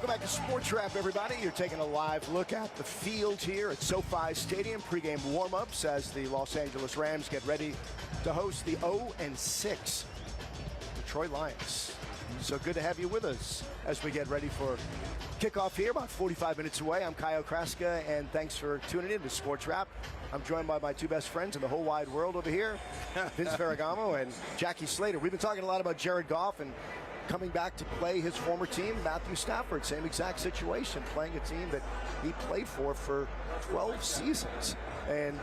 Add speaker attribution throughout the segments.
Speaker 1: Welcome back to Sports Wrap, everybody. You're taking a live look at the field here at SoFi Stadium. Pre-game warm-ups as the Los Angeles Rams get ready to host the 0-6 Detroit Lions. So good to have you with us as we get ready for kickoff here, about 45 minutes away. I'm Kyle Kraska, and thanks for tuning in to Sports Wrap. I'm joined by my two best friends in the whole wide world over here, Vince Ferragamo and Jackie Slater. We've been talking a lot about Jared Goff and coming back to play his former team, Matthew Stafford. Same exact situation, playing a team that he played for 12 seasons. And,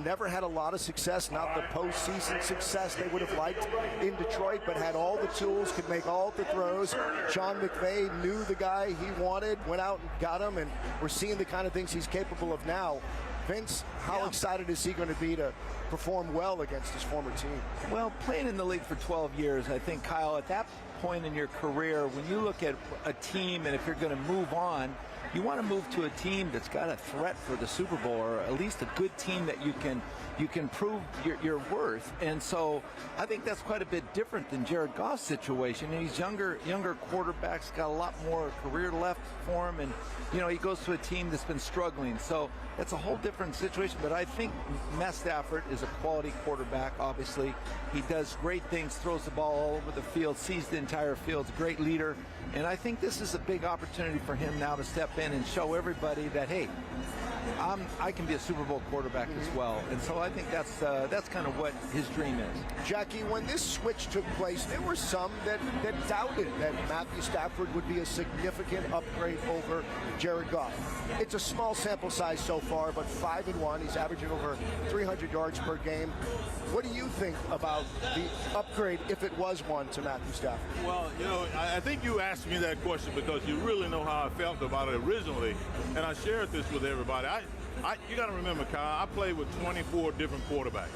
Speaker 1: never had a lot of success, not the postseason success they would have liked in Detroit, but had all the tools, could make all the throws. Sean McVay knew the guy he wanted, went out and got him, and we're seeing the kind of things he's capable of now. Vince, how excited is he going to be to perform well against his former team?
Speaker 2: Well, playing in the league for 12 years, I think, Kyle, at that point in your career, when you look at a team and if you're going to move on, you want to move to a team that's got a threat for the Super Bowl, or at least a good team that you can prove your worth. And so I think that's quite a bit different than Jared Goff's situation. And he's younger quarterbacks, got a lot more career left for him, and he goes to a team that's been struggling. So that's a whole different situation. But I think Matt Stafford is a quality quarterback, obviously. He does great things, throws the ball all over the field, sees the entire field, a great leader. And I think this is a big opportunity for him now to step in and show everybody that, hey, I can be a Super Bowl quarterback as well. And so I think that's kind of what his dream is.
Speaker 1: Jackie, when this switch took place, there were some that doubted that Matthew Stafford would be a significant upgrade over Jared Goff. It's a small sample size so far, but 5-1. He's averaging over 300 yards per game. What do you think about the upgrade, if it was one, to Matthew Stafford?
Speaker 3: Well, I think you asked me that question because you really know how I felt about it originally, and I shared this with everybody. You got to remember, Kyle, I played with 24 different quarterbacks.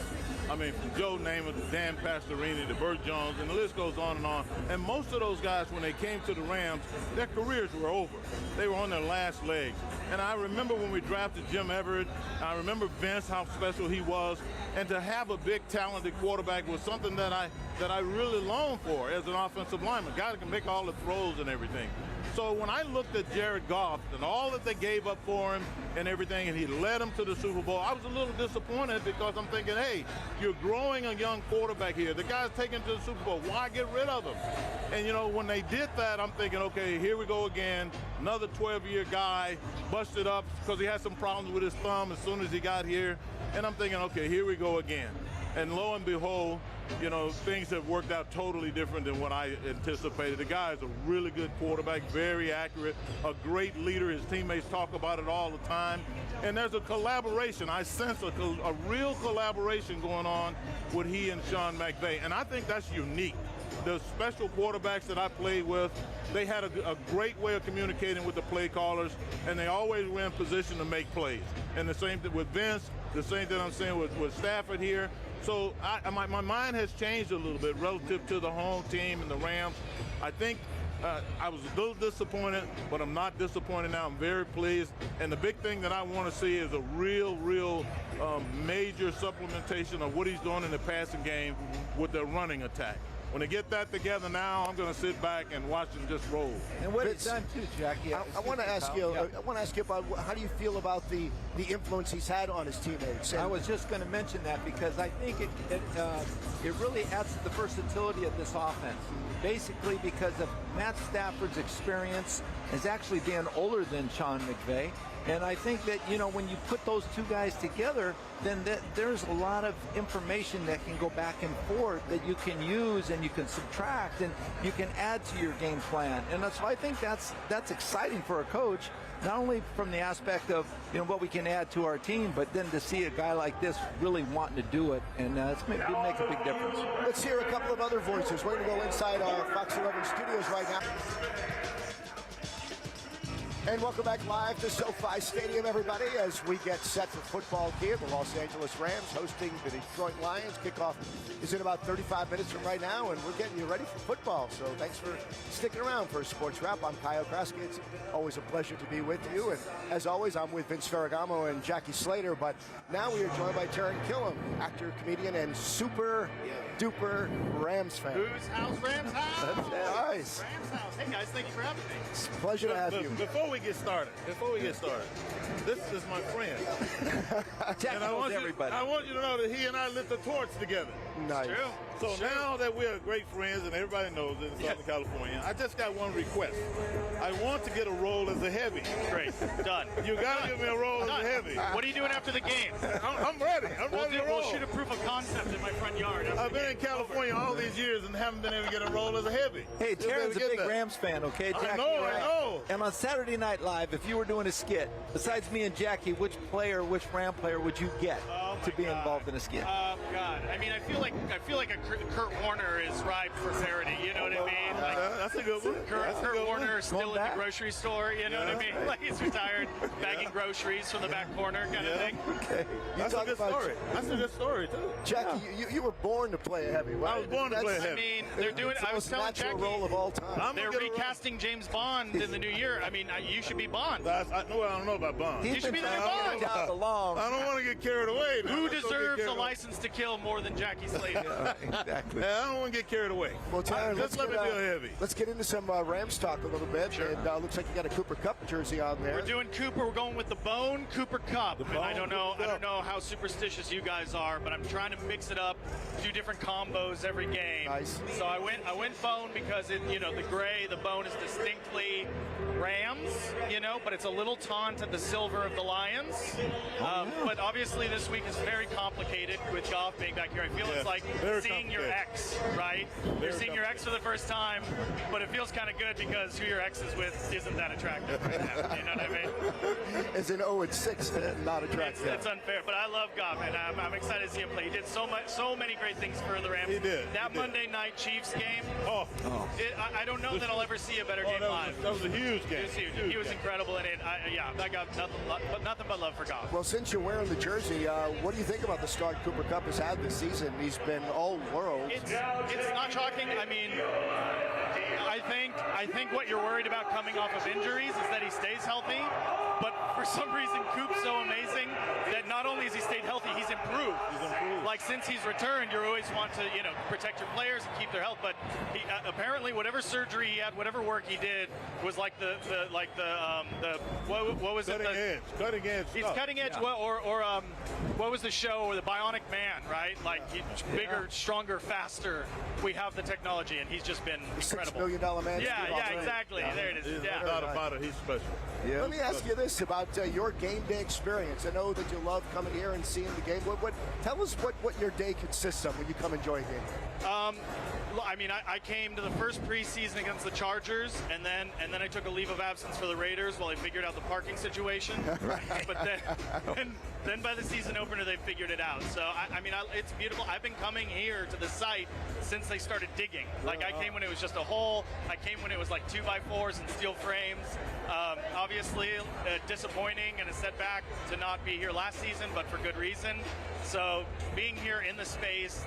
Speaker 3: I mean, from Joe Namath to Dan Pastorini to Burt Jones, and the list goes on and on. And most of those guys, when they came to the Rams, their careers were over. They were on their last legs. And I remember when we drafted Jim Everett, I remember Vince, how special he was. And to have a big, talented quarterback was something that I really longed for as an offensive lineman. A guy that can make all the throws and everything. So when I looked at Jared Goff and all that they gave up for him and everything, and he led them to the Super Bowl, I was a little disappointed because I'm thinking, hey, you're growing a young quarterback here. The guy's taken to the Super Bowl. Why get rid of him? And, when they did that, I'm thinking, okay, here we go again. Another 12-year guy busted up because he had some problems with his thumb as soon as he got here. And I'm thinking, okay, here we go again. And lo and behold, things have worked out totally different than what I anticipated. The guy is a really good quarterback, very accurate, a great leader. His teammates talk about it all the time. And there's a collaboration. I sense a real collaboration going on with he and Sean McVay. And I think that's unique. The special quarterbacks that I played with, they had a great way of communicating with the play callers, and they always were in position to make plays. And the same thing with Vince, the same thing I'm saying with Stafford here. So my mind has changed a little bit relative to the home team and the Rams. I think I was a little disappointed, but I'm not disappointed now. I'm very pleased. And the big thing that I want to see is a real major supplementation of what he's doing in the passing game with the running attack. When they get that together now, I'm going to sit back and watch them just roll.
Speaker 2: And what it's done too, Jackie.
Speaker 1: I want to ask you. I want to ask you about how do you feel about the influence he's had on his teammates?
Speaker 2: I was just going to mention that because I think it really adds to the versatility of this offense. Basically, because of Matt Stafford's experience as actually being older than Sean McVay. And I think that, when you put those two guys together, then there's a lot of information that can go back and forth that you can use and you can subtract and you can add to your game plan. And so I think that's exciting for a coach, not only from the aspect of, what we can add to our team, but then to see a guy like this really wanting to do it. And it's going to make a big difference.
Speaker 1: Let's hear a couple of other voices. We're going to go inside our Fox 11 studios right now. And welcome back live to SoFi Stadium, everybody, as we get set for football here. The Los Angeles Rams hosting the Detroit Lions. Kickoff is in about 35 minutes from right now, and we're getting you ready for football. So thanks for sticking around for a sports wrap. I'm Kyle Kraske. It's always a pleasure to be with you. And as always, I'm with Vince Ferragamo and Jackie Slater. But now we are joined by Taron Killam, actor, comedian, and super duper Rams fan.
Speaker 4: Whose house? Rams house.
Speaker 1: Nice.
Speaker 4: Rams house. Hey guys, thank you for having me.
Speaker 1: It's a pleasure to have you.
Speaker 3: Before we get started, this is my friend.
Speaker 2: Jack
Speaker 3: And
Speaker 2: knows everybody.
Speaker 3: I want you to know that he and I lit the torch together.
Speaker 1: Nice.
Speaker 4: True.
Speaker 3: So now that we're great friends and everybody knows it in Southern California, I just got one request. I want to get a role as a heavy.
Speaker 4: Great. Done.
Speaker 3: You got to give me a role as a heavy.
Speaker 4: What are you doing after the game?
Speaker 3: I'm ready. I'm ready to roll.
Speaker 4: We'll shoot a proof of concept in my front yard.
Speaker 3: I've been in California all these years and haven't been able to get a role as a heavy.
Speaker 2: Hey,
Speaker 3: Just
Speaker 2: Taron's a
Speaker 3: never
Speaker 2: big
Speaker 3: get that.
Speaker 2: Rams fan, okay? Jackie,
Speaker 3: I know.
Speaker 2: And on Saturday Night Live, if you were doing a skit, besides me and Jackie, which Ram player would you get to be involved in a skit?
Speaker 4: Oh God! I mean, I feel like a Kurt Warner is ripe for parody. You know what I mean? Like,
Speaker 3: That's a good one.
Speaker 4: Kurt Warner is still
Speaker 2: Going
Speaker 4: in
Speaker 2: back?
Speaker 4: the grocery store. You know what I mean? Like he's retired, bagging groceries from the back corner, kind of thing.
Speaker 1: Okay.
Speaker 3: That's a good story. That's a good story, too.
Speaker 1: Jackie, you were born to play a heavy, right?
Speaker 3: I was born to play a
Speaker 4: I
Speaker 3: heavy.
Speaker 4: mean, they're doing.
Speaker 1: It's the
Speaker 4: I was
Speaker 1: most
Speaker 4: telling
Speaker 1: natural
Speaker 4: Jackie,
Speaker 1: role of all time.
Speaker 3: I'm
Speaker 4: they're
Speaker 3: gonna get a role.
Speaker 4: recasting James Bond in the new year. I mean, you should be Bond.
Speaker 3: I don't know about Bond.
Speaker 4: You should be the new
Speaker 2: trying to
Speaker 4: Bond.
Speaker 2: get out along.
Speaker 3: I don't want to get carried away. now.
Speaker 4: Who
Speaker 3: Let's don't get
Speaker 4: deserves
Speaker 3: carried
Speaker 4: a
Speaker 3: away.
Speaker 4: license to kill more than Jackie Slater?
Speaker 2: Exactly.
Speaker 3: Yeah, I don't want to get carried away.
Speaker 1: Well, Taron,
Speaker 3: Just let me be a heavy.
Speaker 1: let's get into some Rams talk a little bit.
Speaker 4: Sure.
Speaker 1: And looks like you got a Cooper Kupp jersey on there.
Speaker 4: We're doing Cooper. We're going with the Bone Cooper Cup. And I don't know.
Speaker 3: Cooper
Speaker 4: I
Speaker 3: Cup.
Speaker 4: don't know how superstitious you guys are, but I'm trying to mix it up, do different combos every game.
Speaker 1: Nice.
Speaker 4: So I went Bone because the gray, the bone is distinctly Rams, but it's a little taunt at the silver of the Lions. But obviously this week is very complicated with Goff being back here. I feel it's like
Speaker 3: very
Speaker 4: seeing your ex, right? You're seeing your ex for the first time, but it feels kind of good because who your ex is with isn't that attractive right now. You know what I mean?
Speaker 1: As in 0-6, not attractive.
Speaker 4: It's unfair, but I love Goff, and I'm excited to see him play. He did so many great things for the Rams.
Speaker 3: He did.
Speaker 4: That
Speaker 3: He did.
Speaker 4: Monday night Chiefs game,
Speaker 3: Oh,
Speaker 4: I don't know that I'll ever see a better game live.
Speaker 3: that was a huge
Speaker 4: It
Speaker 3: game.
Speaker 4: was huge. He was incredible in it. I got nothing but love for Goff.
Speaker 1: Well, since you're wearing the jersey, what do you think about the start Cooper Kupp has had this season? He's been all world.
Speaker 4: It's not shocking. I mean, I think what you're worried about coming off of injuries is that he stays healthy. But for some reason, Coop's so amazing that not only has he stayed healthy, he's improved. Like since he's returned, you always want to protect your players and keep their health. But he, apparently, whatever surgery he had, whatever work he did, was like what was
Speaker 3: Cutting
Speaker 4: it?
Speaker 3: Cutting edge.
Speaker 4: He's
Speaker 3: stuff.
Speaker 4: cutting edge, what was the show, or the Bionic Man, right? Like bigger, stronger, faster. We have the technology, and he's just been incredible.
Speaker 1: $6 million man.
Speaker 4: Yeah, exactly. There it is.
Speaker 3: There's
Speaker 4: Yeah.
Speaker 3: no doubt about it. He's special.
Speaker 2: Yeah.
Speaker 1: Let me ask you this about your game day experience. I know that you love coming here and seeing the game. Tell us what your day consists of when you come enjoy a game.
Speaker 4: I mean, I came to the first preseason against the Chargers, and then I took a leave of absence for the Raiders while they figured out the parking situation. But then by the season opener, they figured it out. So it's beautiful. I've been coming here to the site since they started digging. Like I came when it was just a hole. I came when it was like 2x4s and steel frames. Obviously, disappointing and a setback to not be here last season, but for good reason. So being here in the space,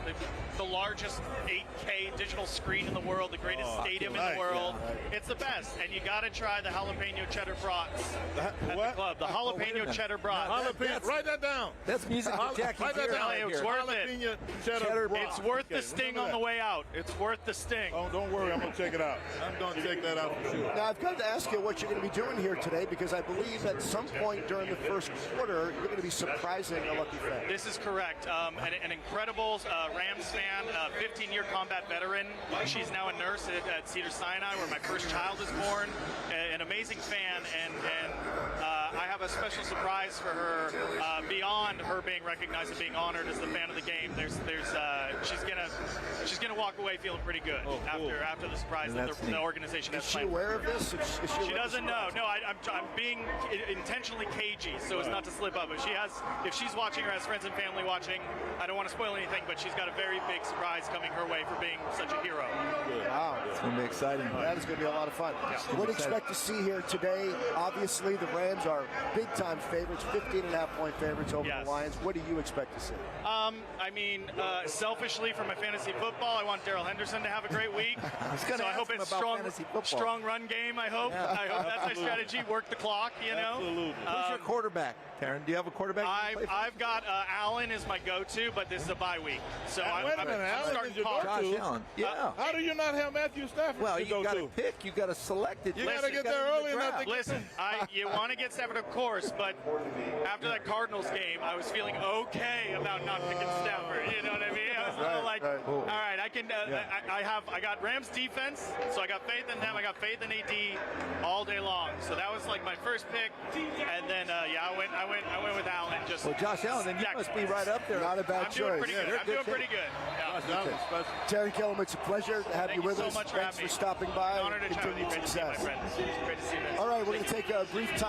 Speaker 4: the largest 8K digital screen in the world, the greatest stadium in the world, it's the best. And you got to try the jalapeno cheddar brats at the club. The jalapeno cheddar brats.
Speaker 3: Jalapeno. Write that down.
Speaker 2: That's music to Jackie's
Speaker 3: Write that
Speaker 2: ear
Speaker 3: down.
Speaker 2: right
Speaker 4: It's
Speaker 2: here.
Speaker 4: worth it.
Speaker 3: Jalapeno cheddar brats.
Speaker 4: It's worth
Speaker 3: Okay,
Speaker 4: the sting
Speaker 3: remember
Speaker 4: on the
Speaker 3: that.
Speaker 4: way out. It's worth the sting.
Speaker 3: Oh, don't worry. I'm going to check it out. I'm going to check that out for sure.
Speaker 1: Now, I've got to ask you what you're going to be doing here today, because I believe at some point during the first quarter, you're going to be surprising a lucky fan.
Speaker 4: This is correct. An incredible Rams fan, 15-year combat veteran. She's now a nurse at Cedars-Sinai, where my first child is born. An amazing fan, and I have a special surprise for her. Beyond her being recognized and being honored as the fan of the game, she's gonna walk away feeling pretty good after the surprise that the organization has
Speaker 1: Is she
Speaker 4: planned.
Speaker 1: aware of this? Is
Speaker 4: She doesn't know. No, I'm being intentionally cagey so as not to slip up. If she's watching or has friends and family watching, I don't want to spoil anything, but she's got a very big surprise coming her way for being such a hero.
Speaker 1: Wow.
Speaker 2: It's going to be exciting.
Speaker 1: That is going to be a lot of fun. What do you expect to see here today? Obviously, the Rams are big-time favorites, 15.5-point favorites over the Lions. What do you expect to see?
Speaker 4: I mean, selfishly for my fantasy football, I want Darrell Henderson to have a great week. So I hope it's strong run game, I hope.
Speaker 2: Yeah.
Speaker 4: I hope that's my strategy. Work the clock, you know.
Speaker 3: Absolutely.
Speaker 2: Who's your quarterback, Taryn? Do you have a quarterback?
Speaker 4: I've got Allen is my go-to, but this is a bye week. So I'm
Speaker 3: Allen
Speaker 4: starting
Speaker 3: is your
Speaker 4: Carr.
Speaker 3: go-to?
Speaker 2: Josh Allen. Yeah.
Speaker 3: How do you not have Matthew Stafford?
Speaker 2: Well,
Speaker 3: to
Speaker 2: you
Speaker 3: go
Speaker 2: got
Speaker 3: to?
Speaker 2: to pick. You got to select it.
Speaker 3: You got to get there early enough to
Speaker 4: Listen, you want to get Stafford, of course, but after that Cardinals game, I was feeling okay about not picking Stafford. You know what I mean? I was a little like, all right, I can. I got Rams defense, so I got faith in them. I got faith in AD all day long. So that was like my first pick, and then I went with Allen. Just
Speaker 2: well, Josh Allen, then you must be right up there.
Speaker 1: Not a bad choice.
Speaker 4: I'm doing pretty good. Yeah.
Speaker 1: Terry Killam, it's a pleasure to have you with us.
Speaker 4: Thanks
Speaker 1: Thanks for stopping by.
Speaker 4: An honor to chat with you. Great to see you, my friend. Great to see you.
Speaker 1: All right, we're going to take a brief time.